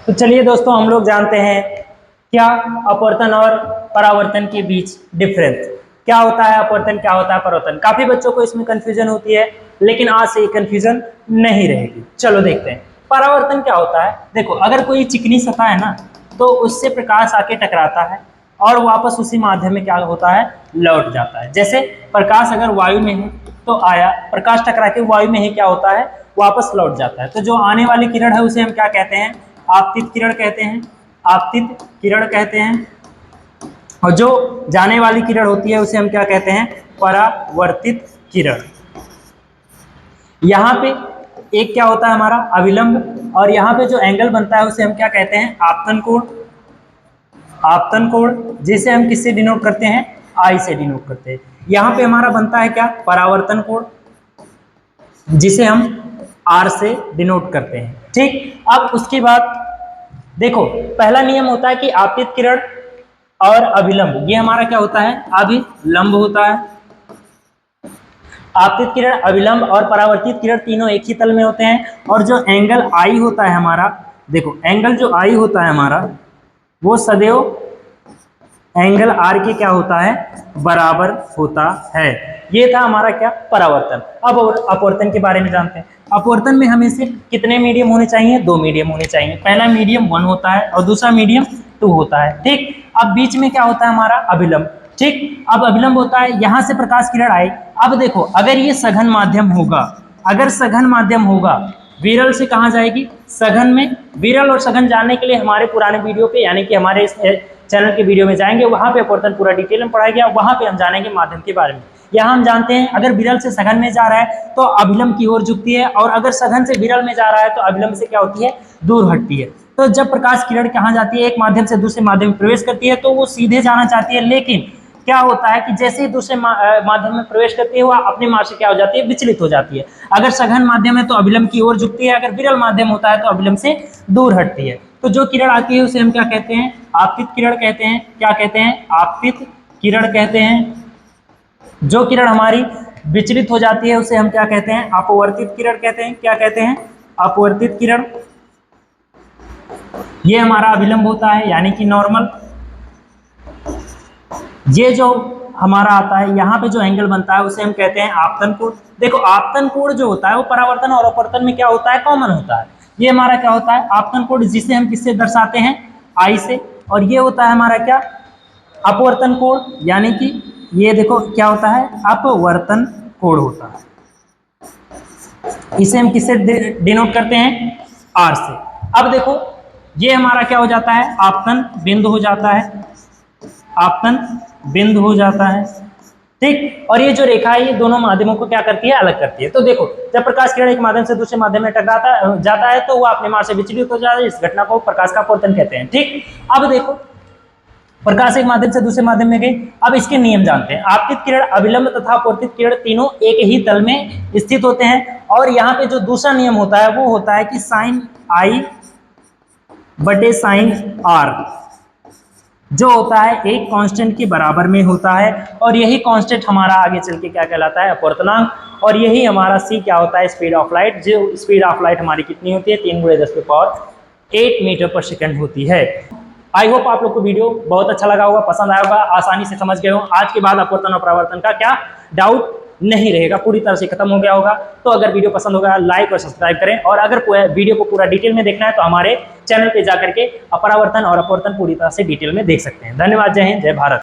तो चलिए दोस्तों, हम लोग जानते हैं क्या अपवर्तन और परावर्तन के बीच डिफरेंस क्या होता है, अपवर्तन क्या होता है, परावर्तन। काफी बच्चों को इसमें कंफ्यूजन होती है, लेकिन आज से ये कंफ्यूजन नहीं रहेगी। चलो देखते हैं परावर्तन क्या होता है। देखो, अगर कोई चिकनी सतह है ना, तो उससे प्रकाश आके टकराता है और वापस उसी माध्यम में क्या होता है, लौट जाता है। जैसे प्रकाश अगर वायु में है तो आया, प्रकाश टकरा के वायु में ही क्या होता है, वापस लौट जाता है। तो जो आने वाली किरण है उसे हम क्या कहते हैं, आपतित किरण कहते हैं, आपतित किरण कहते हैं। और जो जाने वाली किरण होती है उसे हम क्या कहते हैं, परावर्तित किरण। यहाँ पे एक क्या होता है हमारा अविलंब, और यहाँ पे जो एंगल बनता है उसे हम क्या कहते हैं, आपतन कोण। आपतन कोण जिसे हम किससे डिनोट करते हैं, आई से डिनोट करते हैं। यहाँ पे हमारा बनता है क्या, परावर्तन कोण, जिसे हम आर से डिनोट करते हैं। ठीक, अब उसके बाद देखो, पहला नियम होता है कि आपतित किरण और अभिलंब, ये हमारा क्या होता है, अभिलंब होता है। आपतित किरण, अभिलंब और परावर्तित किरण तीनों एक ही तल में होते हैं। और जो एंगल आई होता है हमारा, देखो एंगल जो आई होता है हमारा, वो सदैव एंगल आर के क्या होता है, बराबर होता है। ये था हमारा क्या, परावर्तन। अब अपवर्तन के बारे में जानते हैं। अपवर्तन में हमें सिर्फ कितने मीडियम होने चाहिए, 2 मीडियम होने चाहिए। पहला मीडियम 1 होता है और दूसरा मीडियम 2 होता है। ठीक, अब बीच में क्या होता है हमारा, अभिलंब। ठीक, अब अभिलंब होता है, यहां से प्रकाश किरण आई। अब देखो, अगर ये सघन माध्यम होगा, अगर सघन माध्यम होगा, विरल से कहां जाएगी, सघन में। विरल और सघन जानने के लिए हमारे पुराने वीडियो पे, यानी कि हमारे इस चैनल के वीडियो में जाएंगे, वहां पे अपवर्तन पूरा डिटेल में पढ़ाया गया, वहां पे हम जानेंगे माध्यम के बारे में। यहाँ हम जानते हैं अगर विरल से सघन में जा रहा है तो अभिलंब की ओर झुकती है, और अगर सघन से विरल में जा रहा है तो अभिलंब से क्या होती है, दूर हटती है। तो जब प्रकाश किरण कहाँ जाती है, एक माध्यम से दूसरे माध्यम में प्रवेश करती है, तो वो सीधे जाना चाहती है, लेकिन क्या होता है कि जैसे ही दूसरे माध्यम में प्रवेश करती है, वह अपने मार्ग से क्या हो जाती है, विचलित हो जाती है। अगर सघन माध्यम है तो अभिलंब की ओर झुकती है, अगर विरल माध्यम होता है तो अभिलंब से दूर हटती है। तो जो किरण आती है उसे हम क्या कहते हैं, आपतित किरण कहते हैं। क्या कहते हैं, आपतित किरण कहते हैं। जो किरण हमारी विचलित हो जाती है उसे हम क्या कहते हैं, अपवर्तित किरण कहते हैं। क्या कहते हैं, अपवर्तित किरण। ये हमारा अभिलंब होता है, यानी कि नॉर्मल। ये जो हमारा आता है, यहाँ पे जो एंगल बनता है उसे हम कहते हैं आपतन कोण। देखो, आपतन कोण जो होता है वो परावर्तन और अपवर्तन में क्या होता है, कॉमन होता है। ये हमारा क्या होता है, आपतन कोण, जिसे हम किससे दर्शाते हैं, आई से। और ये होता है हमारा क्या, अपवर्तन कोण, यानी कि ये देखो क्या होता है, अपवर्तन कोण होता है। इसे हम किससे डिनोट करते हैं, आर से। अब देखो, ये हमारा क्या हो जाता है, आपतन बिंदु हो जाता है, आपतन बिंदु हो जाता है। ठीक, और ये जो रेखा है ये दोनों माध्यमों को क्या करती है, अलग करती है। तो देखो, जब प्रकाश किरण एक माध्यम से दूसरे माध्यम में टकराता जाता है तो वह अपने मार्ग से विचलित हो जाता है। इस घटना को प्रकाश का अपवर्तन कहते हैं। ठीक, अब देखो, प्रकाश एक माध्यम से दूसरे माध्यम में गई। अब इसके नियम जानते हैं। आपतित किरण, अभिलंब तथा अपवर्तित किरण तीनों एक ही तल में स्थित होते हैं। और यहाँ पे जो दूसरा नियम होता है वो होता है कि साइन आई बटे साइन आर जो होता है एक कांस्टेंट के बराबर में होता है। और यही कांस्टेंट हमारा आगे चल के क्या कहलाता है, अपवर्तनांक। और यही हमारा सी क्या होता है, स्पीड ऑफ लाइट। जो स्पीड ऑफ लाइट हमारी कितनी होती है, 3 × 10⁸ मीटर पर सेकंड होती है। आई होप आप लोग को वीडियो बहुत अच्छा लगा होगा, पसंद आया होगा, आसानी से समझ गए हो। आज के बाद अपवर्तन और परावर्तन का क्या डाउट नहीं रहेगा, पूरी तरह से खत्म हो गया होगा। तो अगर वीडियो पसंद होगा लाइक और सब्सक्राइब करें, और अगर वीडियो को पूरा डिटेल में देखना है तो हमारे चैनल पे जाकर के परावर्तन और अपवर्तन पूरी तरह से डिटेल में देख सकते हैं। धन्यवाद, जय हिंद, जय भारत।